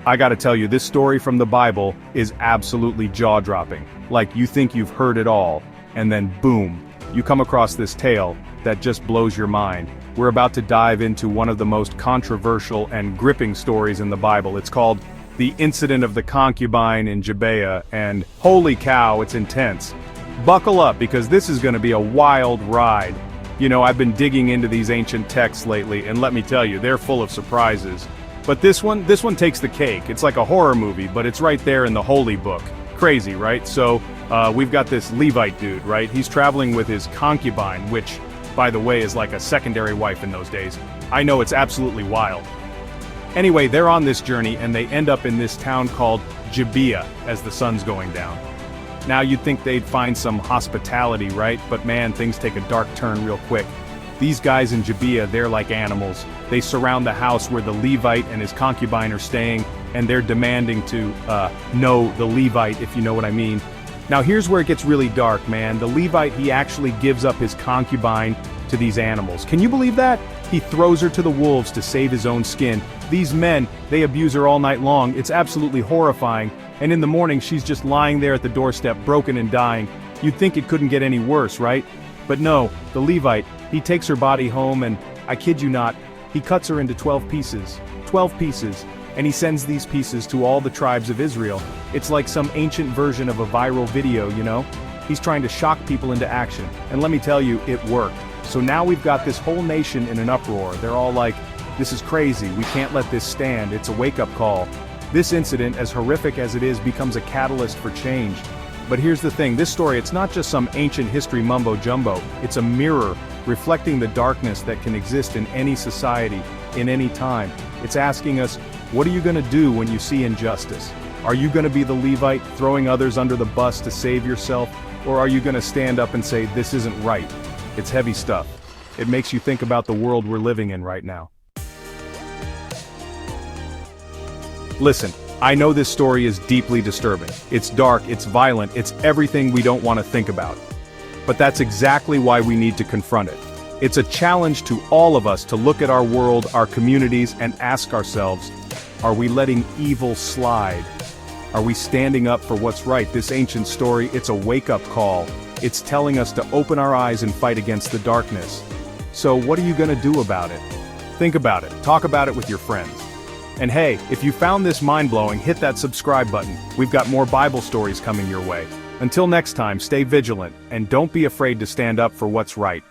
I gotta tell you, this story from the Bible is absolutely jaw-dropping. Like, you think you've heard it all, and then boom, you come across this tale that just blows your mind. We're about to dive into one of the most controversial and gripping stories in the Bible. It's called The Incident of the Concubine in Gibeah, and holy cow, it's intense. Buckle up, because this is gonna be a wild ride. You know, I've been digging into these ancient texts lately, and let me tell you, they're full of surprises. But this one takes the cake. It's like a horror movie, but it's right there in the holy book. Crazy, right? So, we've got this Levite dude, right? He's traveling with his concubine, which, by the way, is like a secondary wife in those days. I know, it's absolutely wild. Anyway, they're on this journey, and they end up in this town called Gibeah as the sun's going down. Now you'd think they'd find some hospitality, right? But man, things take a dark turn real quick. These guys in Gibeah, they're like animals. They surround the house where the Levite and his concubine are staying, and they're demanding to, know the Levite, if you know what I mean. Now here's where it gets really dark, man. The Levite, he actually gives up his concubine to these animals. Can you believe that? He throws her to the wolves to save his own skin. These men, they abuse her all night long. It's absolutely horrifying. And in the morning, she's just lying there at the doorstep, broken and dying. You'd think it couldn't get any worse, right? But no, the Levite, he takes her body home and, I kid you not, he cuts her into 12 pieces. 12 pieces. And he sends these pieces to all the tribes of Israel. It's like some ancient version of a viral video, you know? He's trying to shock people into action. And let me tell you, it worked. So now we've got this whole nation in an uproar. They're all like, this is crazy, we can't let this stand, it's a wake-up call. This incident, as horrific as it is, becomes a catalyst for change. But here's the thing, this story, it's not just some ancient history mumbo-jumbo, it's a mirror reflecting the darkness that can exist in any society, in any time. It's asking us, what are you gonna do when you see injustice? Are you gonna be the Levite, throwing others under the bus to save yourself? Or are you gonna stand up and say, this isn't right? It's heavy stuff. It makes you think about the world we're living in right now. Listen, I know this story is deeply disturbing. It's dark, it's violent, it's everything we don't want to think about. But that's exactly why we need to confront it. It's a challenge to all of us to look at our world, our communities, and ask ourselves, are we letting evil slide? Are we standing up for what's right? This ancient story, it's a wake-up call. It's telling us to open our eyes and fight against the darkness. So what are you gonna do about it? Think about it, talk about it with your friends. And hey, if you found this mind-blowing, hit that subscribe button. We've got more Bible stories coming your way. Until next time, stay vigilant, and don't be afraid to stand up for what's right.